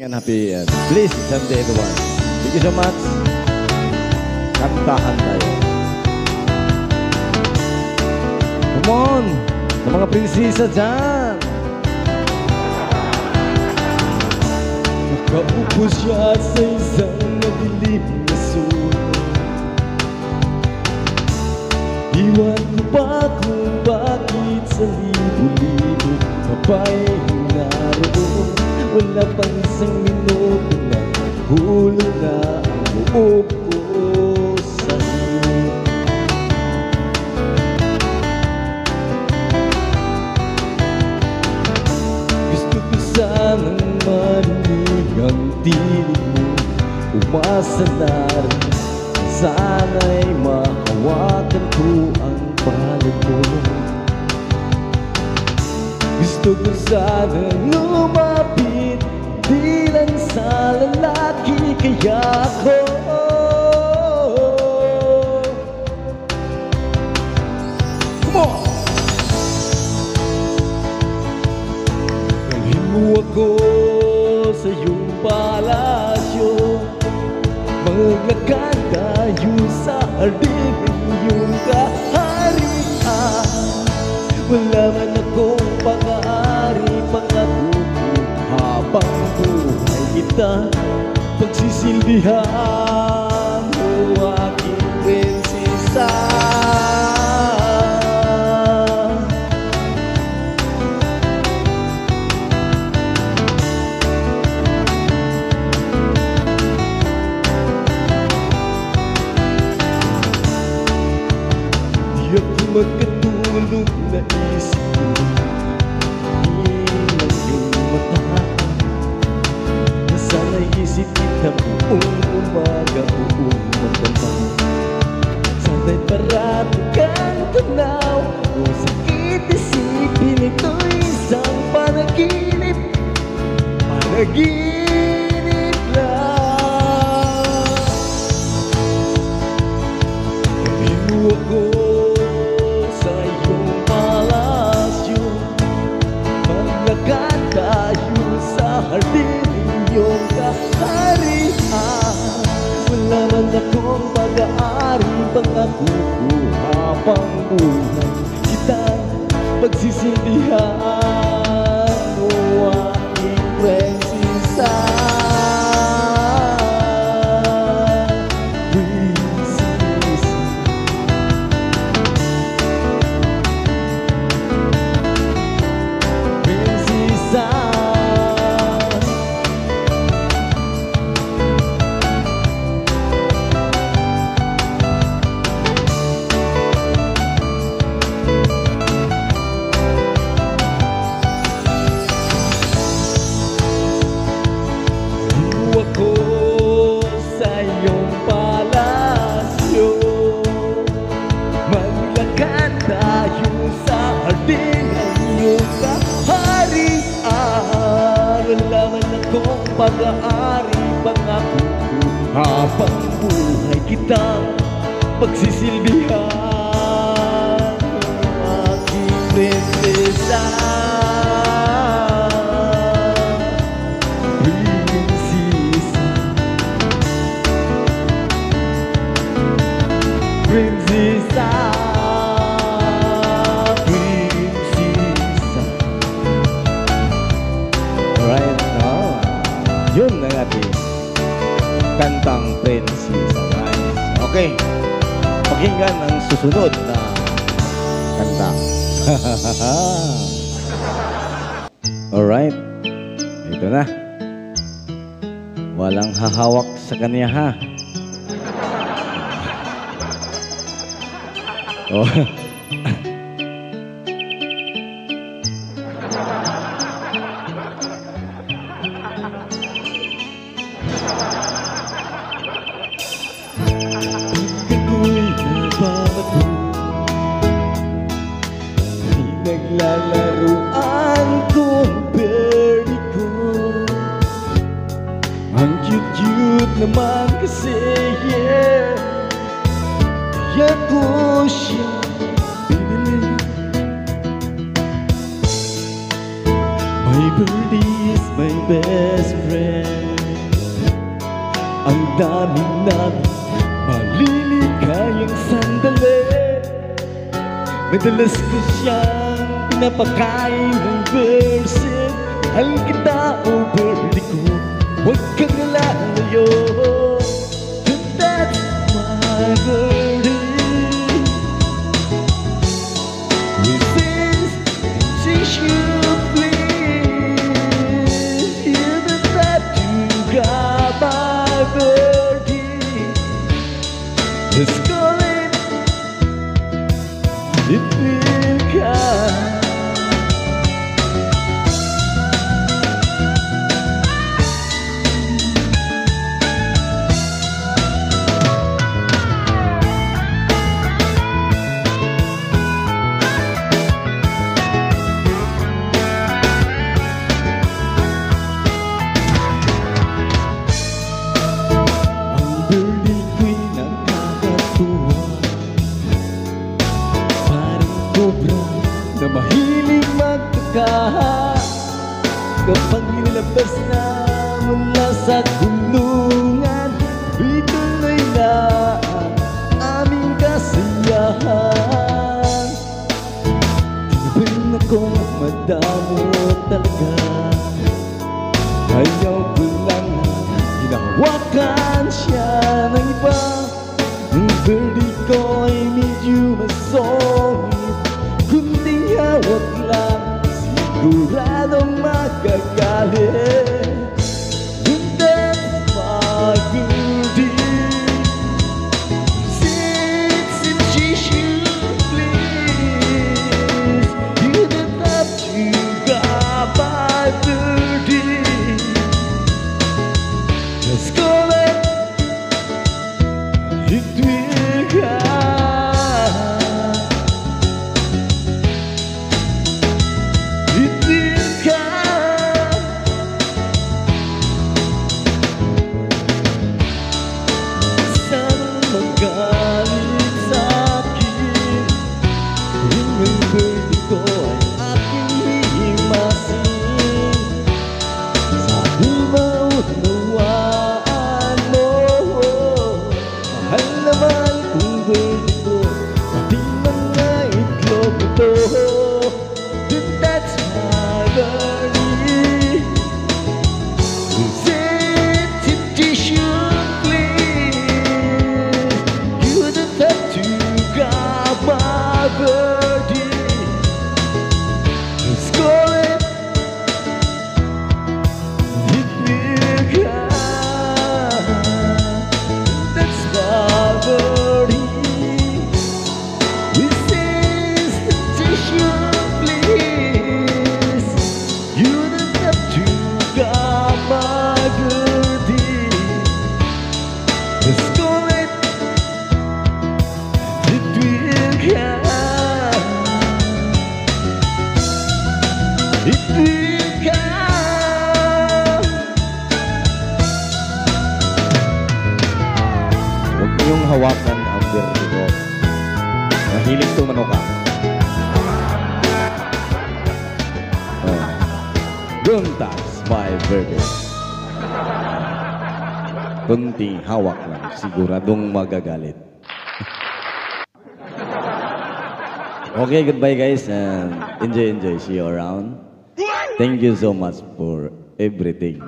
And happy and please someday everyone. Thank you so much. Kantahan tayo. Come on! Sa mga prinsesa dyan. Nakaupo siya sa isang madilim na sulok. Iwan ko pa kung bakit sa libo-libo kapay naroon. Wala pang isang minuto na hulog na ang buo ko sa'yo. Gusto ko sanang marinig ang tinig mo. Umasa na rin sana'y mahawakan ko ang palad mo. Gusto ko sanang lumapit, di lang sa lalaki kaya ako come on! Dalhin mo ako sa iyong palasyo, maglakad tayo sa hardin ng iyong kaharian. Wala man akong pag-aari, pangako ko habang buhay kita pagsisilbihan mo aking prinsesa. Di ako magkatulog na isip ko, ilang iyong mata. Sana'y isip kita buong umaga, buong magdama. Sana'y parati kang tanaw, kung sakit isipin ito'y isang panaginip. Panaginip lang. Dalhin mo ako sa iyong palasyo, maglakad tayo sa hardin iyong kaharian. Wala man akong pag-aari, pangako ko habang buhay kita pagsisilbihan mo aking prinsesa. Prinsesa, prinsesa. Ako sa iyong palasyo, maglakad tayo sa hardin ng iyong kaharian. Wala man akong pag-aari, pangako ko habang buhay kita pagsisilbihan ng aking prinsesa. Prinsesa, prinsesa. Alright, now. Yun ang ating kantang prinsesa, guys. Okay. Pakinggan ang susunod na kanta. Alright. Ito na. Walang hahawak sa kanya, ha? Oh. Ako'y nababago, naglalaroan kong berry ko. Ang cute-cute naman kasi, yeah. Kaya ko siya pinili. My birdie is my best friend. dami namin maliligayang sandali. Madalas ko siyang pinapakain ng verses. Mahal kita, oh birdie ko, huwag kang lalayo. That's my birdie. Resist, teach you please. Hear the that you got my birdie. Let's call it, it will come. Birdie ko'y nakakatuwa, parang cobra na mahilig magtaka. Kapag nilabas na mula sa kulungan, ituloy na ang aming kasiyahan. Tinapin akong madamo talaga, ayaw ko lang hinahawakan siya ng iba. Ang birdie ko ay medyo masongit, kundi hawak lang siguradong magagalit. And that's my birdie. Since she should please, you don't have to got my birdie. Let's call it, it will come. It will come. Sana'y magalit sa'kin kung ang birdie ko ay aking hihimasin. Sabi maunawaan mo, mahal na mahal kong birdie ko, pati mga itlog ito. Then that's my birdie. Resist temptation, please. You don't have to got my birdie. Let's call it, it will come. That's my birdie. Resist temptation, please. You don't have to got my birdie. Let's call it, it will come. It will come. Huwag niyong hawakan ang birdie ko. Mahilig tumano ka. Don't touch my birdie. Kunting hawak lang, siguradong magagalit. Okay, goodbye guys and enjoy. See you around. Thank you so much for everything.